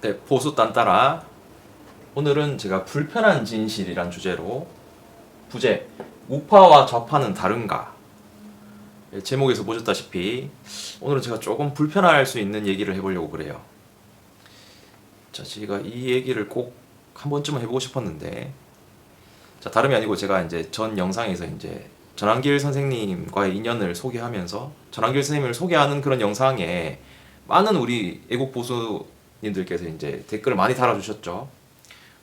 네, 보수 딴따라. 오늘은 제가 불편한 진실이란 주제로 부제 우파와 좌파는 다른가, 제목에서 보셨다시피 오늘은 제가 조금 불편할 수 있는 얘기를 해보려고 그래요. 자, 제가 이 얘기를 꼭 한 번쯤은 해보고 싶었는데, 자, 다름이 아니고 제가 이제 전 영상에서 이제 전한길 선생님과의 인연을 소개하면서 전한길 선생님을 소개하는 그런 영상에 많은 우리 애국 보수님들께서 이제 댓글을 많이 달아주셨죠.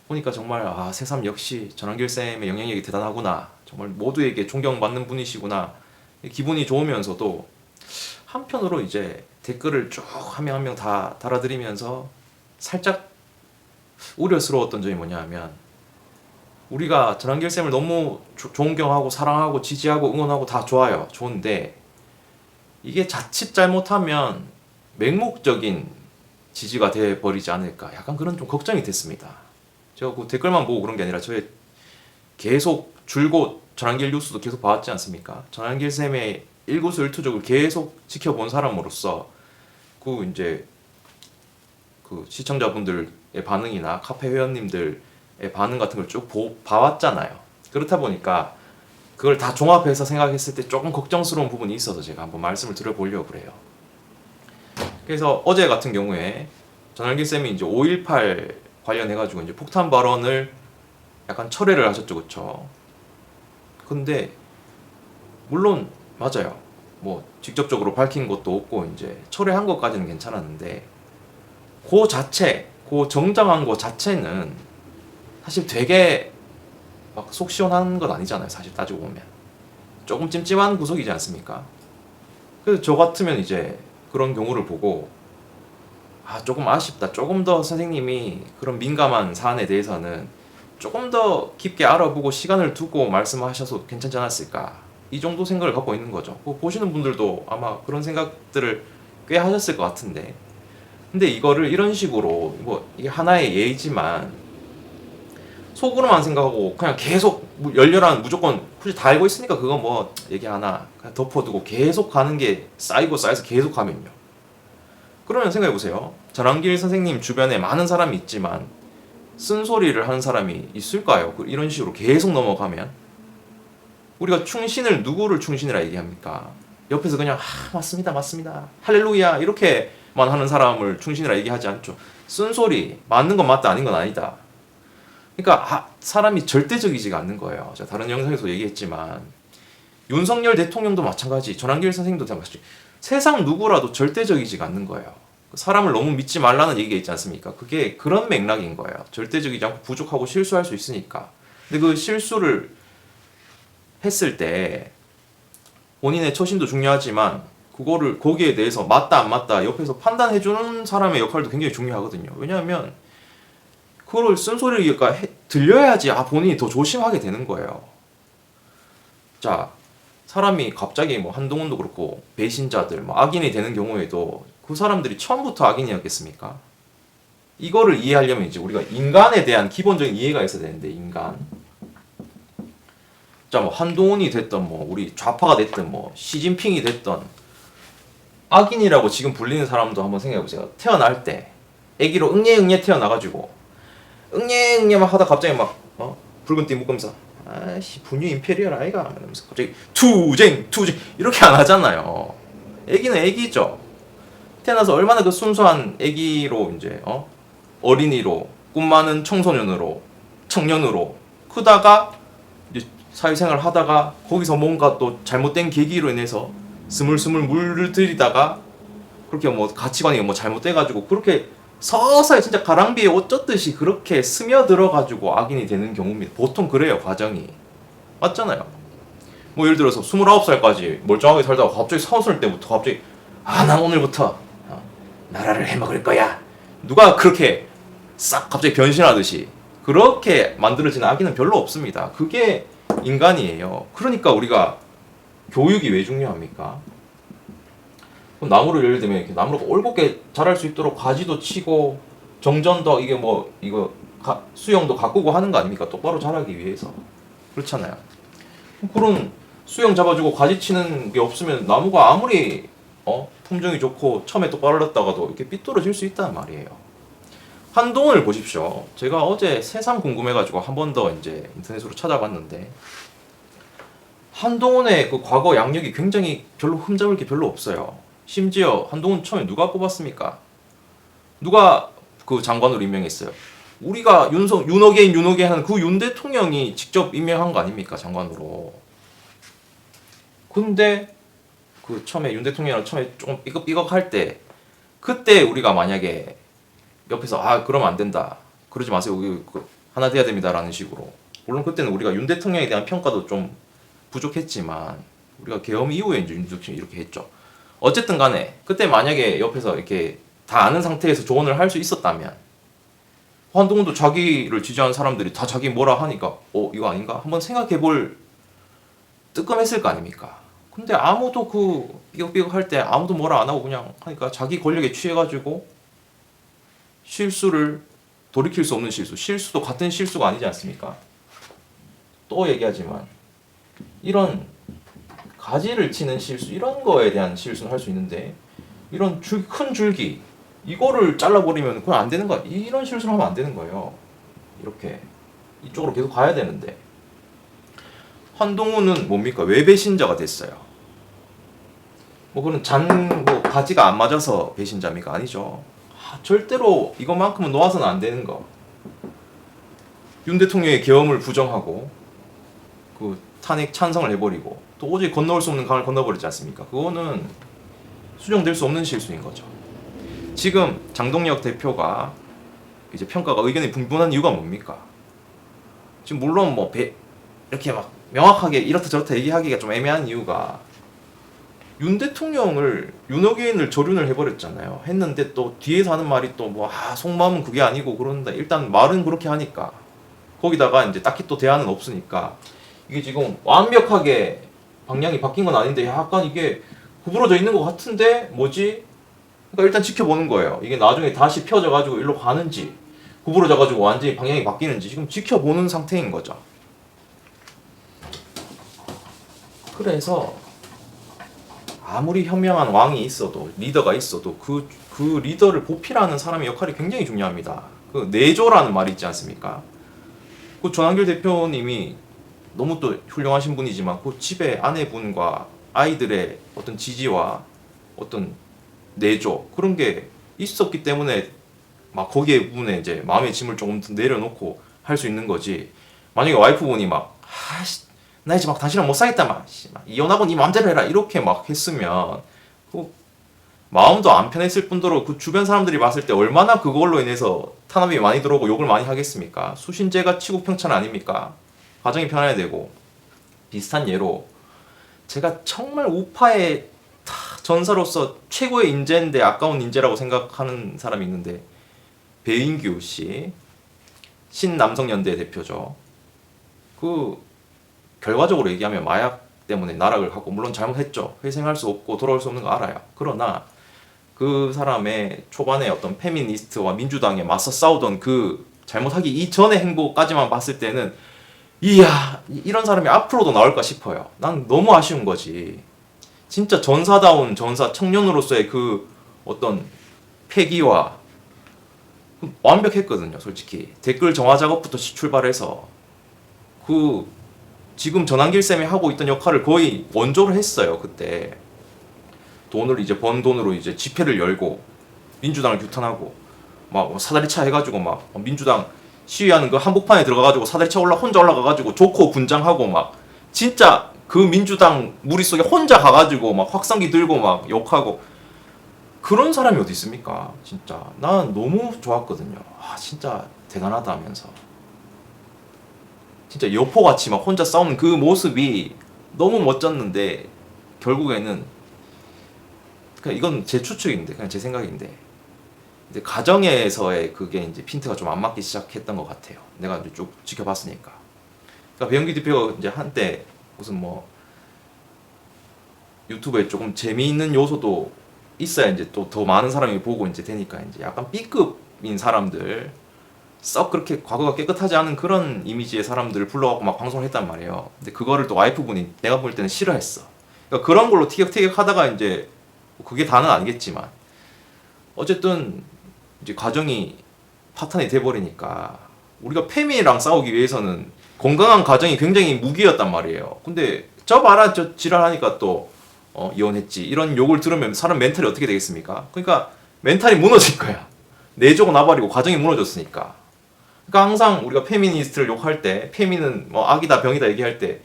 보니까 정말 새삼 역시 전한길 쌤의 영향력이 대단하구나, 정말 모두에게 존경받는 분이시구나, 기분이 좋으면서도 한편으로 이제 댓글을 쭉 한 명 한 명 다 달아드리면서 살짝 우려스러웠던 점이 뭐냐 하면, 우리가 전한길 쌤을 너무 존경하고 사랑하고 지지하고 응원하고 다 좋아요. 좋은데 이게 자칫 잘못하면 맹목적인 지지가 돼버리지 않을까, 약간 그런 좀 걱정이 됐습니다. 제가 그 댓글만 보고 그런 게 아니라 저의 계속 줄곧 전한길 뉴스도 계속 봐왔지 않습니까? 전한길 쌤의 일거수일투족을 계속 지켜본 사람으로서 그 이제 그 시청자분들의 반응이나 카페 회원님들의 반응 같은 걸 쭉 봐왔잖아요. 그렇다 보니까 그걸 다 종합해서 생각했을 때 조금 걱정스러운 부분이 있어서 제가 한번 말씀을 드려보려고 그래요. 그래서 어제 같은 경우에 전한길 쌤이 이제 5.18 관련해가지고 이제 폭탄 발언을 약간 철회를 하셨죠, 그쵸? 근데 물론 맞아요. 뭐 직접적으로 밝힌 것도 없고 이제 철회한 것까지는 괜찮았는데, 그 자체, 그 정정한 거 자체는 사실 되게 막 속 시원한 건 아니잖아요. 사실 따지고 보면 조금 찜찜한 구석이지 않습니까? 그래서 저 같으면 이제 그런 경우를 보고 조금 아쉽다, 조금 더 선생님이 그런 민감한 사안에 대해서는 조금 더 깊게 알아보고 시간을 두고 말씀하셔서 괜찮지 않았을까, 이 정도 생각을 갖고 있는 거죠. 보시는 분들도 아마 그런 생각들을 꽤 하셨을 것 같은데, 근데 이거를 이런 식으로, 뭐 이게 하나의 예이지만 속으로만 생각하고 그냥 계속 열렬한, 무조건 굳이 다 알고 있으니까 그거 뭐 얘기 하나 그냥 덮어두고 계속 가는 게 쌓이고 쌓여서 계속 가면요, 그러면 생각해보세요. 전한길 선생님 주변에 많은 사람이 있지만 쓴소리를 하는 사람이 있을까요? 이런 식으로 계속 넘어가면 우리가 충신을, 누구를 충신이라 얘기합니까? 옆에서 그냥 맞습니다 맞습니다 할렐루야 이렇게만 하는 사람을 충신이라 얘기하지 않죠. 쓴소리, 맞는 건 맞다 아닌 건 아니다. 그러니까 사람이 절대적이지가 않는 거예요. 제가 다른 영상에서 얘기했지만 윤석열 대통령도 마찬가지, 전한길 선생님도 마찬가지, 세상 누구라도 절대적이지가 않는 거예요. 사람을 너무 믿지 말라는 얘기가 있지 않습니까? 그게 그런 맥락인 거예요. 절대적이지 않고 부족하고 실수할 수 있으니까. 근데 그 실수를 했을 때 본인의 처신도 중요하지만 그거를, 거기에 대해서 맞다 안 맞다 옆에서 판단해주는 사람의 역할도 굉장히 중요하거든요. 왜냐하면 그걸 쓴소리가 들려야지 본인이 더 조심하게 되는 거예요. 자, 사람이 갑자기 뭐 한동훈도 그렇고 배신자들, 뭐 악인이 되는 경우에도 그 사람들이 처음부터 악인이었겠습니까? 이거를 이해하려면 이제 우리가 인간에 대한 기본적인 이해가 있어야 되는데, 인간. 자, 뭐 한동훈이 됐던, 뭐 우리 좌파가 됐던, 뭐 시진핑이 됐던, 악인이라고 지금 불리는 사람도 한번 생각해보세요. 태어날 때 애기로 응예응예 태어나가지고 응예응예 막 하다 갑자기 막 붉은 띠 묶으면서 분유 임페리얼 아이가 이러면서 갑자기 투쟁 이렇게 안 하잖아요. 애기는 애기죠. 태어나서 얼마나 그 순수한 애기로 이제 어린이로, 꿈 많은 청소년으로, 청년으로 크다가 이제 사회생활 하다가 거기서 뭔가 또 잘못된 계기로 인해서 스물스물 물을 들이다가 그렇게 뭐 가치관이 뭐 잘못돼가지고 그렇게 서서히 진짜 가랑비에 옷 젖듯이 그렇게 스며들어가지고 악인이 되는 경우입니다. 보통 그래요, 과정이. 맞잖아요. 뭐 예를 들어서 29살까지 멀쩡하게 살다가 갑자기 30살 때부터 갑자기 난 오늘부터 나라를 해먹을 거야, 누가 그렇게 싹 갑자기 변신하듯이 그렇게 만들어지는 악인은 별로 없습니다. 그게 인간이에요. 그러니까 우리가 교육이 왜 중요합니까? 나무를 예를 들면 이렇게 나무가 올곧게 자랄 수 있도록 가지도 치고 정전도 이거 수영도 가꾸고 하는 거 아닙니까? 똑바로 자라기 위해서. 그렇잖아요. 그런 수영 잡아주고 가지 치는 게 없으면 나무가 아무리 품종이 좋고 처음에 똑바로 났다가도 이렇게 삐뚤어질 수 있단 말이에요. 한동훈을 보십시오. 제가 어제 새삼 궁금해가지고 한 번 더 이제 인터넷으로 찾아봤는데 한동훈의 그 과거 양력이 굉장히 별로 흠잡을 게 별로 없어요. 심지어 한동훈 처음에 누가 뽑았습니까? 누가 그 장관으로 임명했어요? 우리가 윤어게인 하는 그 윤 대통령이 직접 임명한 거 아닙니까? 장관으로. 근데 그 처음에 윤 대통령이랑 처음에 조금 삐걱삐걱 할 때 그때 우리가 만약에 옆에서 그러면 안 된다. 그러지 마세요. 우리 하나 돼야 됩니다라는 식으로. 물론 그때는 우리가 윤 대통령에 대한 평가도 좀 부족했지만 우리가 계엄 이후에 이제 윤 대통령이 이렇게 했죠. 어쨌든 간에 그때 만약에 옆에서 이렇게 다 아는 상태에서 조언을 할 수 있었다면 한동훈도 자기를 지지하는 사람들이 다 자기 뭐라 하니까 이거 아닌가? 한번 생각해 볼 뜨끔했을 거 아닙니까? 근데 아무도 그 삐걱삐걱 할 때 아무도 뭐라 안 하고 그냥 하니까 자기 권력에 취해가지고 실수를 돌이킬 수 없는 실수도 같은 실수가 아니지 않습니까? 또 얘기하지만 이런 가지를 치는 실수 이런 거에 대한 실수는 할 수 있는데 이런 큰 줄기 이거를 잘라버리면 그건 안 되는 거야. 이런 실수를 하면 안 되는 거예요. 이렇게 이쪽으로 계속 가야 되는데 한동훈은 뭡니까? 외배신자가 됐어요. 뭐 그런 가지가 안 맞아서 배신자입니까? 아니죠. 절대로 이것만큼은 놓아서는 안 되는 거. 윤 대통령의 계엄을 부정하고 그 탄핵 찬성을 해버리고 또 오직 건너올 수 없는 강을 건너버리지 않습니까? 그거는 수정될 수 없는 실수인 거죠. 지금 장동혁 대표가 이제 평가가 의견이 분분한 이유가 뭡니까? 지금 물론 이렇게 막 명확하게 이렇다 저렇다 얘기하기가 좀 애매한 이유가 윤 대통령을 윤어게인을 절윤을 해버렸잖아요. 했는데 또 뒤에서 하는 말이 또 속마음은 그게 아니고 그런다. 일단 말은 그렇게 하니까 거기다가 이제 딱히 또 대안은 없으니까 이게 지금 완벽하게 방향이 바뀐 건 아닌데 약간 이게 구부러져 있는 것 같은데 뭐지? 그러니까 일단 지켜보는 거예요. 이게 나중에 다시 펴져가지고 일로 가는지 구부러져가지고 완전히 방향이 바뀌는지 지금 지켜보는 상태인 거죠. 그래서 아무리 현명한 왕이 있어도 리더가 있어도 그 리더를 보필하는 사람의 역할이 굉장히 중요합니다. 그 내조라는 말이 있지 않습니까? 그 전한길 대표님이 너무 또 훌륭하신 분이지만 그 집에 아내분과 아이들의 어떤 지지와 어떤 내조 그런 게 있었기 때문에 막 거기에 부분에 이제 마음의 짐을 조금 더 내려놓고 할 수 있는 거지. 만약에 와이프분이 나 이제 당신이랑 못 살겠다 이혼하고 네 마음대로 해라 이렇게 막 했으면 그 마음도 안 편했을 뿐더러 그 주변 사람들이 봤을 때 얼마나 그걸로 인해서 탄압이 많이 들어오고 욕을 많이 하겠습니까? 수신제가 치국평찬 아닙니까? 가정이 편해야 되고. 비슷한 예로 제가 정말 우파의 전사로서 최고의 인재인데 아까운 인재라고 생각하는 사람이 있는데 배인규 씨 신남성연대 대표죠. 그 결과적으로 얘기하면 마약 때문에 나락을 하고 물론 잘못했죠. 회생할 수 없고 돌아올 수 없는 거 알아요. 그러나 그 사람의 초반에 어떤 페미니스트와 민주당에 맞서 싸우던 그 잘못하기 이전의 행보까지만 봤을 때는 이야 이런 사람이 앞으로도 나올까 싶어요. 난 너무 아쉬운 거지. 진짜 전사다운 청년으로서의 그 어떤 패기와 완벽했거든요. 솔직히 댓글 정화 작업부터 출발해서 지금 전한길 쌤이 하고 있던 역할을 거의 원조로 했어요. 그때 돈을 이제 번 돈으로 이제 집회를 열고 민주당을 규탄하고 사다리차 해가지고 민주당 시위하는 그 한복판에 들어가가지고 사다리차 혼자 올라가가지고 조코 분장하고 진짜 그 민주당 무리 속에 혼자 가가지고 확성기 들고 욕하고 그런 사람이 어디 있습니까? 진짜 난 너무 좋았거든요. 진짜 대단하다 하면서 진짜 여포같이 혼자 싸우는 그 모습이 너무 멋졌는데 결국에는 그냥 이건 제 추측인데 그냥 제 생각인데 이제 가정에서의 그게 이제 핀트가 좀 안 맞기 시작했던 것 같아요. 내가 이제 쭉 지켜봤으니까. 그러니까 배영기 대표가 이제 한때 무슨 유튜브에 조금 재미있는 요소도 있어야 이제 또 더 많은 사람이 보고 이제 되니까 이제 약간 B급인 사람들 썩 그렇게 과거가 깨끗하지 않은 그런 이미지의 사람들을 불러갖고 방송을 했단 말이에요. 근데 그거를 또 와이프분이 내가 볼 때는 싫어했어. 그러니까 그런 걸로 티격태격 하다가 이제 그게 다는 아니겠지만 어쨌든 이제 가정이 파탄이 돼버리니까 우리가 페미랑 싸우기 위해서는 건강한 가정이 굉장히 무기였단 말이에요. 근데 저 봐라 저 지랄하니까 또 이혼했지 이런 욕을 들으면 사람 멘탈이 어떻게 되겠습니까? 그러니까 멘탈이 무너질 거야. 내조고 나발이고 가정이 무너졌으니까. 그러니까 항상 우리가 페미니스트를 욕할 때 페미는 뭐 악이다 병이다 얘기할 때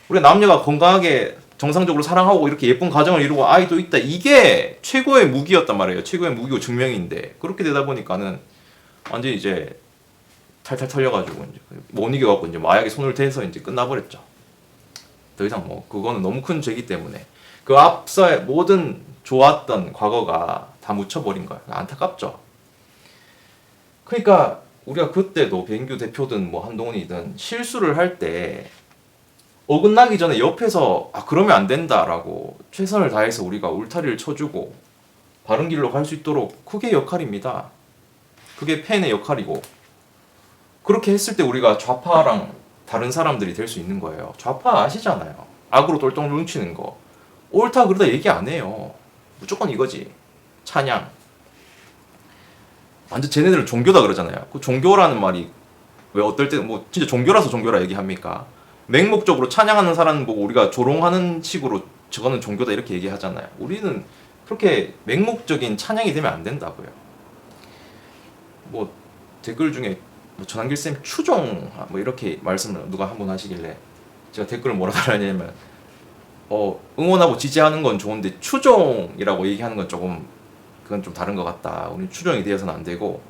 우리가 남녀가 건강하게 정상적으로 사랑하고 이렇게 예쁜 가정을 이루고 아이도 있다 이게 최고의 무기였단 말이에요. 최고의 무기고 증명인데 그렇게 되다 보니까는 완전히 이제 탈탈 털려가지고 이제 못 이겨갖고 이제 마약에 손을 대서 이제 끝나버렸죠. 더 이상 뭐 그거는 너무 큰 죄기 때문에 그 앞서의 모든 좋았던 과거가 다 묻혀버린 거야. 안타깝죠. 그러니까 우리가 그때도 배인규 대표든 뭐 한동훈이든 실수를 할 때 어긋나기 전에 옆에서 그러면 안 된다라고 최선을 다해서 우리가 울타리를 쳐주고 바른 길로 갈 수 있도록 그게 역할입니다. 그게 팬의 역할이고 그렇게 했을 때 우리가 좌파랑 다른 사람들이 될 수 있는 거예요. 좌파 아시잖아요. 악으로 똘똘 뭉치는 거. 옳다 그러다 얘기 안 해요. 무조건 이거지. 찬양. 완전 쟤네들은 종교다 그러잖아요. 그 종교라는 말이 왜 어떨 때 뭐 진짜 종교라서 종교라 얘기합니까? 맹목적으로 찬양하는 사람 보고 우리가 조롱하는 식으로 저거는 종교다 이렇게 얘기하잖아요. 우리는 그렇게 맹목적인 찬양이 되면 안 된다고요. 뭐 댓글 중에 뭐 전한길 쌤 추종 뭐 이렇게 말씀을 누가 한 번 하시길래 제가 댓글을 뭐라 달았냐면 응원하고 지지하는 건 좋은데 추종이라고 얘기하는 건 조금 그건 좀 다른 것 같다. 우리 추종이 되어서는 안 되고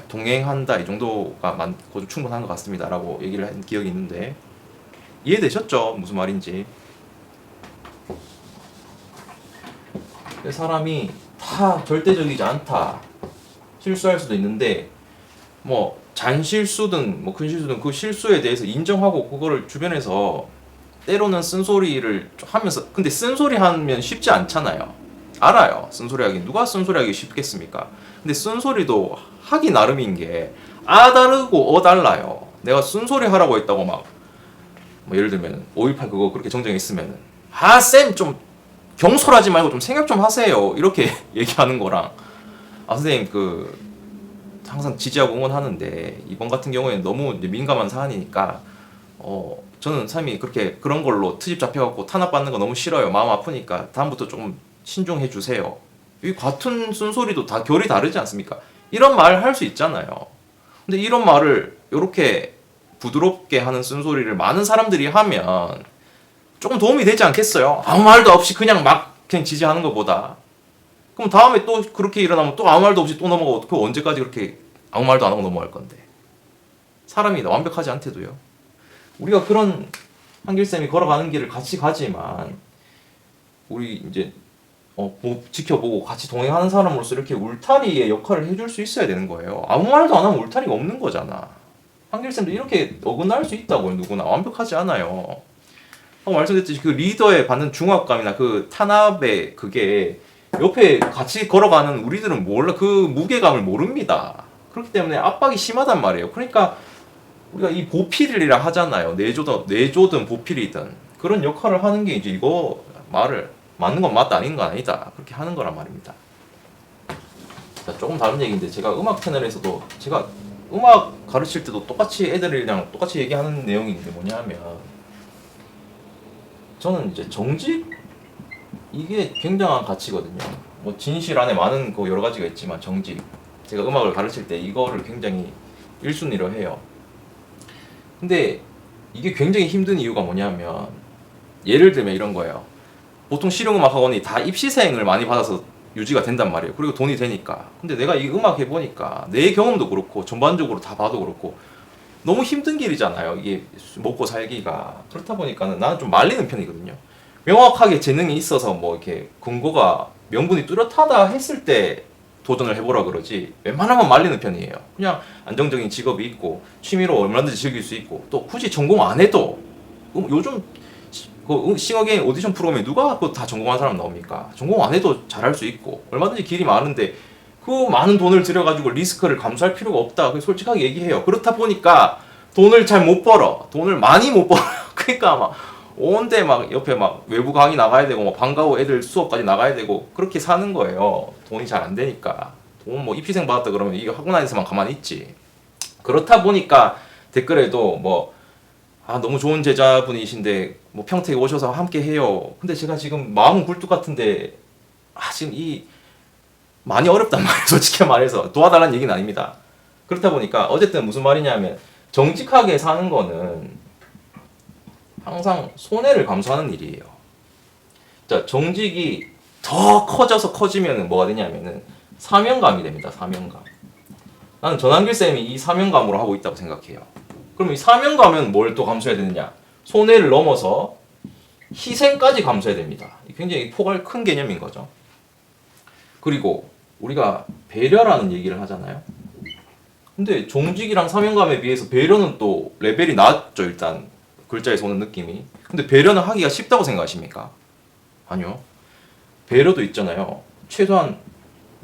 동행한다 이 정도가 많고 충분한 것 같습니다라고 얘기를 한 기억이 있는데 이해되셨죠? 무슨 말인지. 사람이 다 절대적이지 않다. 실수할 수도 있는데 뭐 잔실수든 뭐 큰실수든 그 실수에 대해서 인정하고 그거를 주변에서 때로는 쓴소리를 하면서 근데 쓴소리 하면 쉽지 않잖아요. 알아요. 쓴소리 하기 누가 쓴소리 하기 쉽겠습니까? 근데 쓴소리도 하기 나름인 게 다르고 달라요. 내가 쓴소리 하라고 했다고 막 뭐 예를 들면 5.18 그거 그렇게 정정했으면은 쌤 좀 경솔하지 말고 좀 생각 좀 하세요 이렇게 얘기하는 거랑 선생님 그 항상 지지하고 응원하는데 이번 같은 경우에는 너무 이제 민감한 사안이니까 저는 삶이 그렇게 그런 걸로 트집 잡혀갖고 탄압받는 거 너무 싫어요. 마음 아프니까 다음부터 좀 신중해 주세요. 이 같은 쓴소리도 다 결이 다르지 않습니까? 이런 말 할 수 있잖아요. 근데 이런 말을 이렇게 부드럽게 하는 쓴소리를 많은 사람들이 하면 조금 도움이 되지 않겠어요? 아무 말도 없이 그냥 지지하는 것보다. 그럼 다음에 또 그렇게 일어나면 또 아무 말도 없이 또 넘어가고 그 언제까지 그렇게 아무 말도 안 하고 넘어갈 건데. 사람이 완벽하지 않대도요. 우리가 그런 한길쌤이 걸어가는 길을 같이 가지만 우리 이제 지켜보고 같이 동행하는 사람으로서 이렇게 울타리의 역할을 해줄 수 있어야 되는 거예요. 아무 말도 안 하면 울타리가 없는 거잖아. 한길쌤도 이렇게 어긋날 수 있다고요. 누구나 완벽하지 않아요. 말씀드렸듯이 그 리더에 받는 중압감이나 그 탄압의 그게 옆에 같이 걸어가는 우리들은 몰라. 그 무게감을 모릅니다. 그렇기 때문에 압박이 심하단 말이에요. 그러니까 우리가 이 보필이라 하잖아요. 내조든 보필이든 그런 역할을 하는 게 이제 이거 말을 맞는 건 맞다 아닌 건 아니다 그렇게 하는 거란 말입니다. 자, 조금 다른 얘기인데 제가 음악 채널에서도 제가 음악 가르칠 때도 똑같이 애들이랑 똑같이 얘기하는 내용인데 뭐냐면 저는 이제 정직 이게 굉장한 가치거든요. 뭐 진실 안에 많은 거 여러 가지가 있지만 정직 제가 음악을 가르칠 때 이거를 굉장히 1순위로 해요. 근데 이게 굉장히 힘든 이유가 뭐냐면 예를 들면 이런 거예요. 보통 실용음악학원이 다 입시생을 많이 받아서 유지가 된단 말이에요. 그리고 돈이 되니까. 근데 내가 이 음악 해보니까 내 경험도 그렇고 전반적으로 다 봐도 그렇고 너무 힘든 길이잖아요. 이게 먹고 살기가. 그렇다 보니까는 나는 좀 말리는 편이거든요. 명확하게 재능이 있어서 뭐 이렇게 근거가 명분이 뚜렷하다 했을 때 도전을 해보라 그러지 웬만하면 말리는 편이에요. 그냥 안정적인 직업이 있고 취미로 얼마든지 즐길 수 있고 또 굳이 전공 안 해도 요즘 그 싱어게인 오디션 프로그램에 누가 그 다 전공한 사람 나옵니까? 전공 안 해도 잘할 수 있고 얼마든지 길이 많은데 그 많은 돈을 들여가지고 리스크를 감수할 필요가 없다. 솔직하게 얘기해요. 그렇다 보니까 돈을 잘 못 벌어. 돈을 많이 못 벌어요. 그러니까 막 온데 막 옆에 막 외부 강의 나가야 되고 막 방과 후 애들 수업까지 나가야 되고 그렇게 사는 거예요. 돈이 잘 안 되니까. 돈 뭐 입시생 받았다 그러면 이게 학원 안에서만 가만히 있지. 그렇다 보니까 댓글에도 뭐 너무 좋은 제자분이신데 뭐 평택에 오셔서 함께 해요. 근데 제가 지금 마음은 굴뚝 같은데 지금 많이 어렵단 말이에요. 솔직히 말해서 도와달라는 얘기는 아닙니다. 그렇다 보니까 어쨌든 무슨 말이냐면 정직하게 사는 거는 항상 손해를 감수하는 일이에요. 자, 정직이 더 커지면은 뭐가 되냐면은 사명감이 됩니다. 사명감. 나는 전한길 쌤이 이 사명감으로 하고 있다고 생각해요. 그럼 이 사명감은 뭘 또 감수해야 되느냐? 손해를 넘어서 희생까지 감수해야 됩니다. 굉장히 폭을 큰 개념인 거죠. 그리고 우리가 배려라는 얘기를 하잖아요. 근데 정직이랑 사명감에 비해서 배려는 또 레벨이 낮죠. 일단 글자에서 오는 느낌이. 근데 배려는 하기가 쉽다고 생각하십니까? 아니요. 배려도 있잖아요. 최소한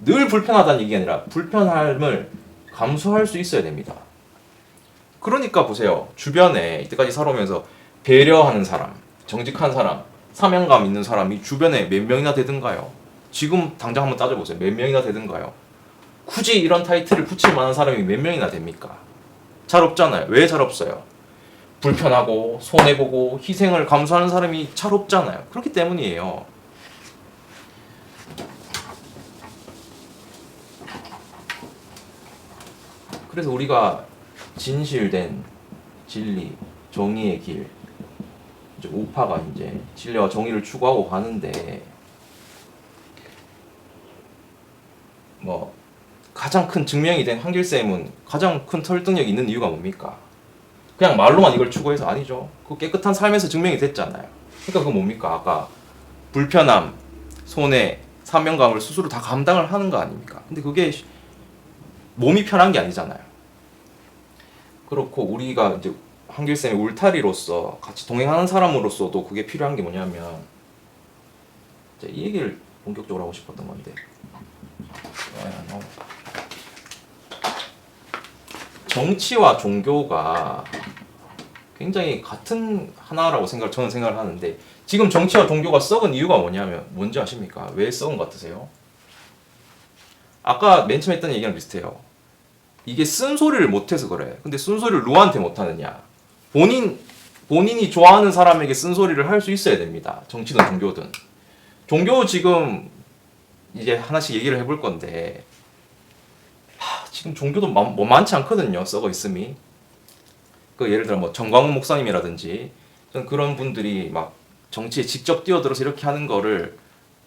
늘 불편하다는 얘기가 아니라 불편함을 감수할 수 있어야 됩니다. 그러니까 보세요. 주변에 이때까지 살아오면서 배려하는 사람, 정직한 사람, 사명감 있는 사람이 주변에 몇 명이나 되든가요? 지금 당장 한번 따져보세요. 몇 명이나 되든가요? 굳이 이런 타이틀을 붙일 만한 사람이 몇 명이나 됩니까? 잘 없잖아요. 왜 잘 없어요? 불편하고 손해보고 희생을 감수하는 사람이 잘 없잖아요. 그렇기 때문이에요. 그래서 우리가 진실된 진리, 정의의 길, 이제 우파가 이제 진리와 정의를 추구하고 가는데 뭐 가장 큰 증명이 된 한길쌤은 가장 큰 설득력이 있는 이유가 뭡니까? 그냥 말로만 이걸 추구해서 아니죠. 그 깨끗한 삶에서 증명이 됐잖아요. 그러니까 그거 뭡니까? 아까 불편함, 손해, 사명감을 스스로 다 감당을 하는 거 아닙니까? 근데 그게 몸이 편한 게 아니잖아요. 그렇고 우리가 이제 한길쌤의 울타리로서 같이 동행하는 사람으로서도 그게 필요한 게 뭐냐면 이 얘기를 본격적으로 하고 싶었던 건데 정치와 종교가 굉장히 같은 하나라고 저는 생각을 하는데 지금 정치와 종교가 썩은 이유가 뭐냐면 뭔지 아십니까? 왜 썩은 것 같으세요? 아까 맨 처음에 했던 얘기랑 비슷해요. 이게 쓴소리를 못해서 그래. 근데 쓴소리를 누구한테 못하느냐? 본인이 좋아하는 사람에게 쓴소리를 할 수 있어야 됩니다. 정치든 종교든. 종교 지금 이제 하나씩 얘기를 해볼 건데 지금 종교도 뭐 많지 않거든요. 썩어 있음이. 그 예를 들어 뭐 정광훈 목사님이라든지 그런 분들이 막 정치에 직접 뛰어들어서 이렇게 하는 거를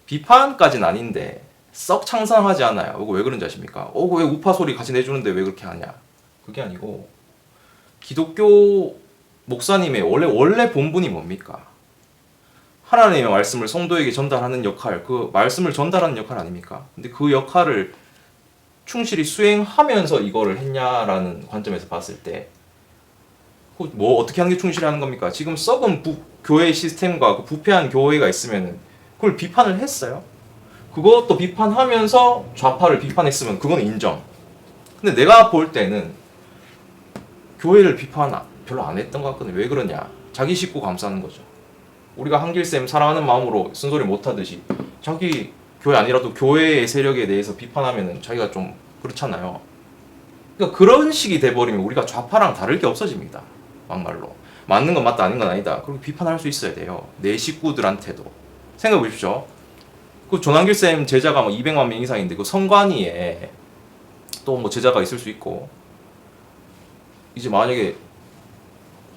비판까지는 아닌데 썩 창상하지 않아요. 이거 왜 그런지 아십니까? 왜 우파 소리 같이 내주는데 왜 그렇게 하냐? 그게 아니고 기독교 목사님의 원래 본분이 뭡니까? 하나님의 말씀을 성도에게 전달하는 역할, 그 말씀을 전달하는 역할 아닙니까? 근데 그 역할을 충실히 수행하면서 이거를 했냐라는 관점에서 봤을 때 뭐 어떻게 하는 게 충실히 하는 겁니까? 지금 썩은 교회 시스템과 그 부패한 교회가 있으면 그걸 비판을 했어요. 그것도 비판하면서 좌파를 비판했으면 그건 인정. 근데 내가 볼 때는 교회를 비판 별로 안 했던 것 같거든요. 왜 그러냐? 자기 식구 감싸는 거죠. 우리가 한길쌤 사랑하는 마음으로 쓴소리 못하듯이 자기 교회 아니라도 교회의 세력에 대해서 비판하면은 자기가 좀 그렇잖아요. 그러니까 그런 식이 돼버리면 우리가 좌파랑 다를 게 없어집니다. 막말로. 맞는 건 맞다 아닌 건 아니다. 그리고 비판할 수 있어야 돼요. 내 식구들한테도. 생각해 보십시오. 그 조남길쌤 제자가 뭐 200만 명 이상인데 그 성관이에 또 뭐 제자가 있을 수 있고 이제 만약에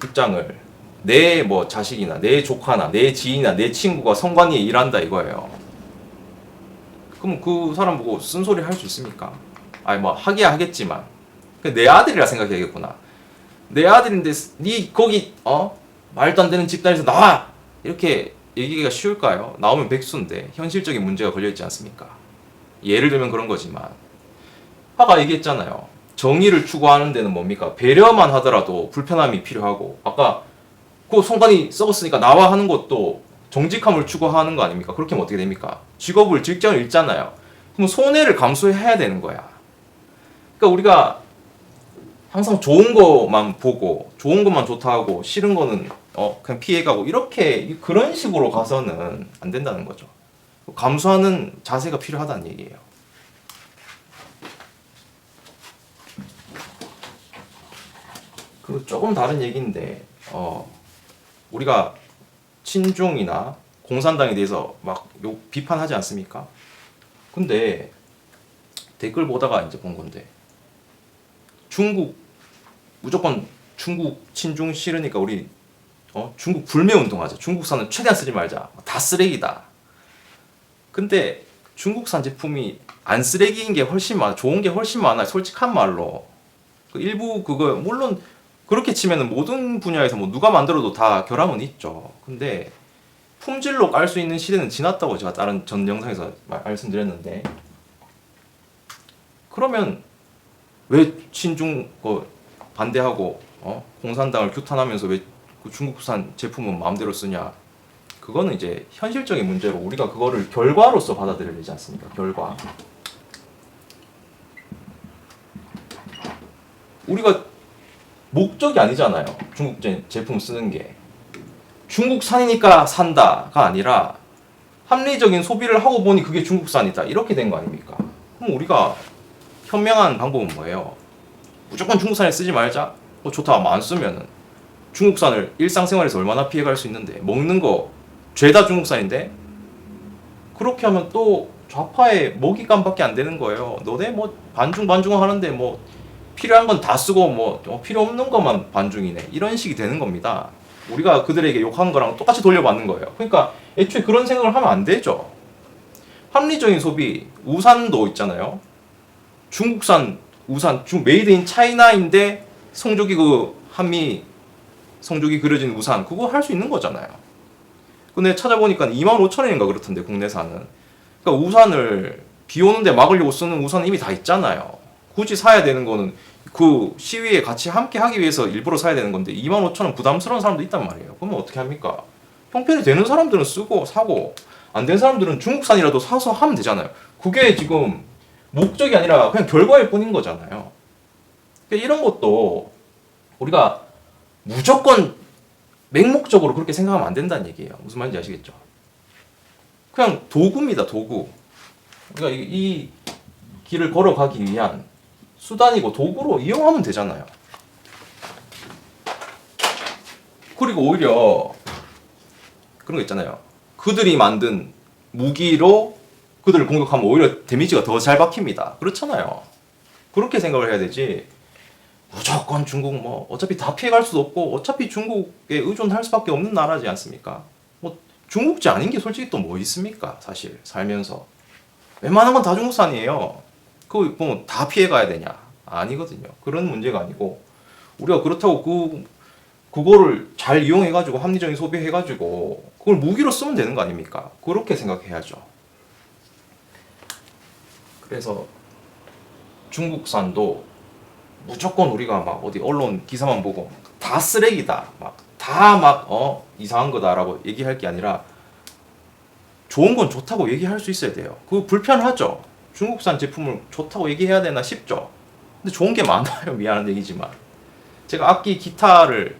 입장을 내 뭐 자식이나 내 조카나 내 지인이나 내 친구가 성관이에 일한다 이거예요. 그럼 그 사람 보고 쓴소리 할 수 있습니까? 아니 뭐 하기야 하겠지만 내 아들이라 생각해야겠구나. 내 아들인데 니 거기 말도 안 되는 집단에서 나와! 이렇게 얘기가 쉬울까요? 나오면 백수인데 현실적인 문제가 걸려있지 않습니까? 예를 들면 그런 거지만 아까 얘기했잖아요. 정의를 추구하는 데는 뭡니까? 배려만 하더라도 불편함이 필요하고 아까 그 성관이 썩었으니까 나와 하는 것도 정직함을 추구하는 거 아닙니까? 그렇게 하면 어떻게 됩니까? 직장을 잃잖아요. 그럼 손해를 감수해야 되는 거야. 그러니까 우리가 항상 좋은 것만 보고 좋은 것만 좋다 하고 싫은 거는 그냥 피해가고 이렇게 그런 식으로 가서는 안 된다는 거죠. 감수하는 자세가 필요하다는 얘기예요. 그 조금 다른 얘기인데 우리가 친중이나 공산당에 대해서 막 비판하지 않습니까? 근데 댓글 보다가 이제 본 건데 중국 무조건 중국 친중 싫으니까 우리 중국 불매 운동하자. 중국산은 최대한 쓰지 말자. 다 쓰레기다. 근데 중국산 제품이 안 쓰레기인 게 훨씬 많아. 좋은 게 훨씬 많아. 솔직한 말로. 그 일부 그거 물론 그렇게 치면은 모든 분야에서 뭐 누가 만들어도 다 결함은 있죠. 근데 품질로 깔 수 있는 시대는 지났다고 제가 다른 전 영상에서 말씀드렸는데 그러면 왜 친중 반대하고 공산당을 규탄하면서 왜 그 중국산 제품은 마음대로 쓰냐? 그거는 이제 현실적인 문제로 우리가 그거를 결과로서 받아들여야 되지 않습니까? 결과. 우리가 목적이 아니잖아요. 중국 제품 쓰는 게. 중국산이니까 산다가 아니라 합리적인 소비를 하고 보니 그게 중국산이다. 이렇게 된 거 아닙니까? 그럼 우리가 현명한 방법은 뭐예요? 무조건 중국산을 쓰지 말자? 좋다. 안 쓰면은 중국산을 일상생활에서 얼마나 피해갈 수 있는데 먹는 거 죄다 중국산인데 그렇게 하면 또 좌파의 먹잇감밖에 안 되는 거예요. 너네 뭐 반중 하는데 뭐 필요한 건 다 쓰고 뭐 필요 없는 것만 반중이네. 이런 식이 되는 겁니다. 우리가 그들에게 욕한 거랑 똑같이 돌려받는 거예요. 그러니까 애초에 그런 생각을 하면 안 되죠. 합리적인 소비, 우산도 있잖아요. 중국산 우산, 메이드 인 차이나인데 성조기 한미 성조기 그려진 우산 그거 할 수 있는 거잖아요. 근데 찾아보니까 25,000원인가 그렇던데 국내산은. 그러니까 우산을 비 오는데 막으려고 쓰는 우산은 이미 다 있잖아요. 굳이 사야 되는 거는 그 시위에 같이 함께 하기 위해서 일부러 사야 되는 건데 25,000원 부담스러운 사람도 있단 말이에요. 그러면 어떻게 합니까? 형편이 되는 사람들은 쓰고 사고 안 되는 사람들은 중국산이라도 사서 하면 되잖아요. 그게 지금 목적이 아니라 그냥 결과일 뿐인 거잖아요. 그러니까 이런 것도 우리가 무조건 맹목적으로 그렇게 생각하면 안 된다는 얘기예요. 무슨 말인지 아시겠죠? 그냥 도구입니다, 도구. 그러니까 이 길을 걸어가기 위한 수단이고 도구로 이용하면 되잖아요. 그리고 오히려 그런 거 있잖아요. 그들이 만든 무기로 그들을 공격하면 오히려 데미지가 더 잘 박힙니다. 그렇잖아요. 그렇게 생각을 해야 되지. 무조건 중국 뭐 어차피 다 피해갈 수도 없고 어차피 중국에 의존할 수밖에 없는 나라지 않습니까? 뭐 중국제 아닌 게 솔직히 또 뭐 있습니까? 사실 살면서 웬만한 건 다 중국산이에요. 그거 보면 다 피해가야 되냐? 아니거든요. 그런 문제가 아니고 우리가 그렇다고 그거를 잘 이용해가지고 합리적인 소비해가지고 그걸 무기로 쓰면 되는 거 아닙니까? 그렇게 생각해야죠. 그래서 중국산도 무조건 우리가 막 어디 언론 기사만 보고 다 쓰레기다, 이상한 거다라고 얘기할 게 아니라 좋은 건 좋다고 얘기할 수 있어야 돼요. 그거 불편하죠. 중국산 제품을 좋다고 얘기해야 되나 싶죠. 근데 좋은 게 많아요. 미안한 얘기지만 제가 악기 기타를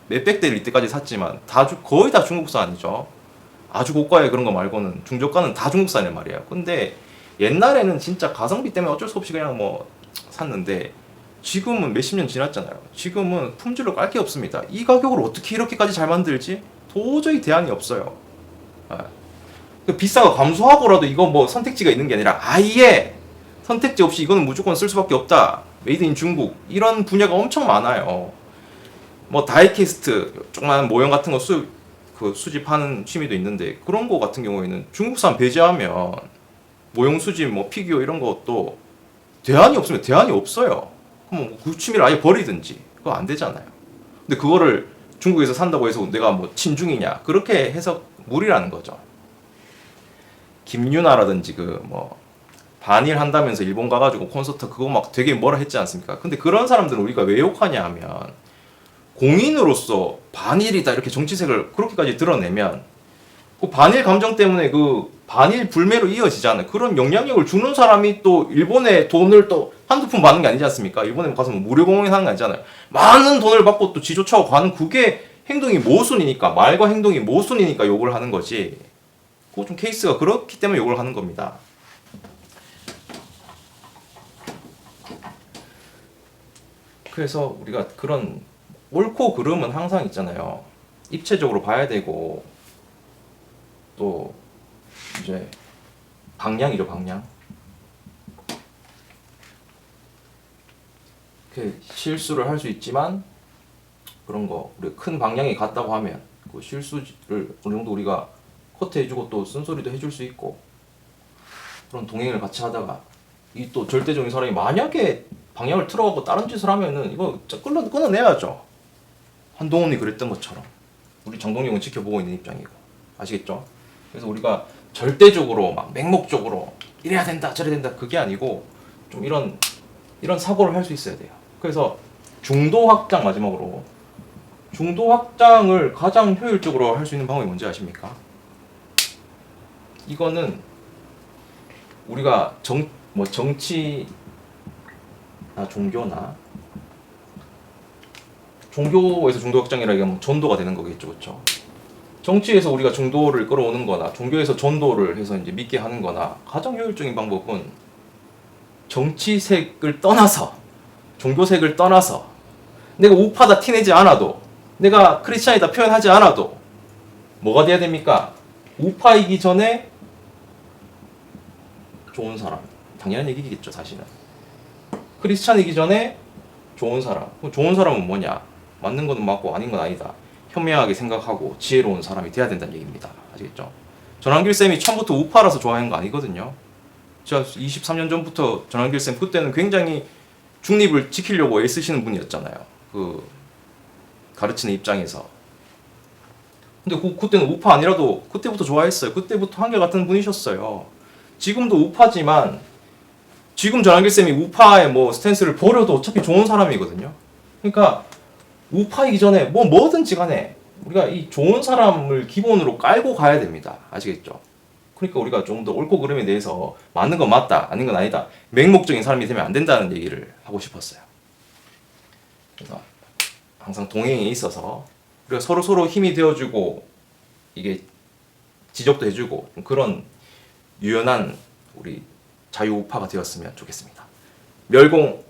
몇백 대를 이때까지 샀지만 거의 다 중국산이죠. 아주 고가의 그런 거 말고는 중저가는 다 중국산이란 말이에요. 근데 옛날에는 진짜 가성비 때문에 어쩔 수 없이 그냥 뭐 샀는데 지금은 몇십 년 지났잖아요. 지금은 품질로 깔 게 없습니다. 이 가격으로 어떻게 이렇게까지 잘 만들지? 도저히 대안이 없어요. 비싸가 감소하고라도 이거 뭐 선택지가 있는 게 아니라 아예 선택지 없이 이거는 무조건 쓸 수밖에 없다. 메이드 인 중국 이런 분야가 엄청 많아요. 뭐 다이캐스트 조그마한 모형 같은 거 수집하는 취미도 있는데 그런 거 같은 경우에는 중국산 배제하면 모형 수집 뭐 피규어 이런 것도 대안이 없으면 대안이 없어요. 그럼 그 취미를 아예 버리든지 그거 안 되잖아요. 근데 그거를 중국에서 산다고 해서 내가 뭐 친중이냐 그렇게 해서 무리라는 거죠. 김유나라든지 반일 한다면서 일본 가가지고 콘서트 그거 막 되게 뭐라 했지 않습니까? 근데 그런 사람들은 우리가 왜 욕하냐 하면 공인으로서 반일이다 이렇게 정치색을 그렇게까지 드러내면 그 반일 감정 때문에 그 반일 불매로 이어지잖아요. 그런 영향력을 주는 사람이 또 일본에 돈을 또 한두 푼 받는 게 아니지 않습니까? 일본에 가서 뭐 무료 공연하는 거 아니잖아요. 많은 돈을 받고 또 지조차고 가는 그게 행동이 모순이니까 말과 행동이 모순이니까 욕을 하는 거지. 그거 좀 케이스가 그렇기 때문에 욕을 하는 겁니다. 그래서 우리가 그런 옳고 그름은 항상 있잖아요. 입체적으로 봐야 되고 또 이제 방향이죠, 방향. 그 실수를 할 수 있지만 그런 거 우리 큰 방향이 같다고 하면 그 실수를 어느 정도 우리가 커트해주고 또 쓴소리도 해줄 수 있고 그런 동행을 같이 하다가 이 또 절대적인 사람이 만약에 방향을 틀어가고 다른 짓을 하면은 이거 끊어내야죠. 한동훈이 그랬던 것처럼 우리 장동영은 지켜보고 있는 입장이고 아시겠죠? 그래서 우리가 절대적으로 막 맹목적으로 이래야 된다 저래야 된다 그게 아니고 좀 이런 사고를 할 수 있어야 돼요. 그래서 중도 확장 마지막으로 중도 확장을 가장 효율적으로 할 수 있는 방법이 뭔지 아십니까? 이거는 우리가 정치나 종교에서 중도 확장이라 하면 전도가 되는 거겠죠, 그렇죠? 정치에서 우리가 중도를 끌어오는 거나 종교에서 전도를 해서 이제 믿게 하는 거나 가장 효율적인 방법은 정치색을 떠나서 종교색을 떠나서 내가 우파다 티내지 않아도 내가 크리스찬이다 표현하지 않아도 뭐가 돼야 됩니까? 우파이기 전에 좋은 사람. 당연한 얘기겠죠, 사실은. 크리스찬이기 전에 좋은 사람. 좋은 사람은 뭐냐? 맞는 거는 맞고 아닌 건 아니다. 현명하게 생각하고 지혜로운 사람이 돼야 된다는 얘기입니다. 아시겠죠? 전환길 쌤이 처음부터 우파라서 좋아하는 거 아니거든요. 제가 23년 전부터 전환길 쌤 그때는 굉장히 중립을 지키려고 애쓰시는 분이었잖아요. 그 가르치는 입장에서. 근데 그때는 우파 아니라도 그때부터 좋아했어요. 그때부터 한결같은 분이셨어요. 지금도 우파지만 지금 전환길 쌤이 우파의 뭐 스탠스를 버려도 어차피 좋은 사람이거든요. 그러니까 우파이기 전에 뭐든지 간에 우리가 이 좋은 사람을 기본으로 깔고 가야 됩니다. 아시겠죠? 그러니까 우리가 좀 더 옳고 그름에 대해서 맞는 건 맞다, 아닌 건 아니다. 맹목적인 사람이 되면 안 된다는 얘기를 하고 싶었어요. 그래서 항상 동행에 있어서 우리가 서로 힘이 되어주고 이게 지적도 해주고 그런 유연한 우리 자유우파가 되었으면 좋겠습니다. 멸공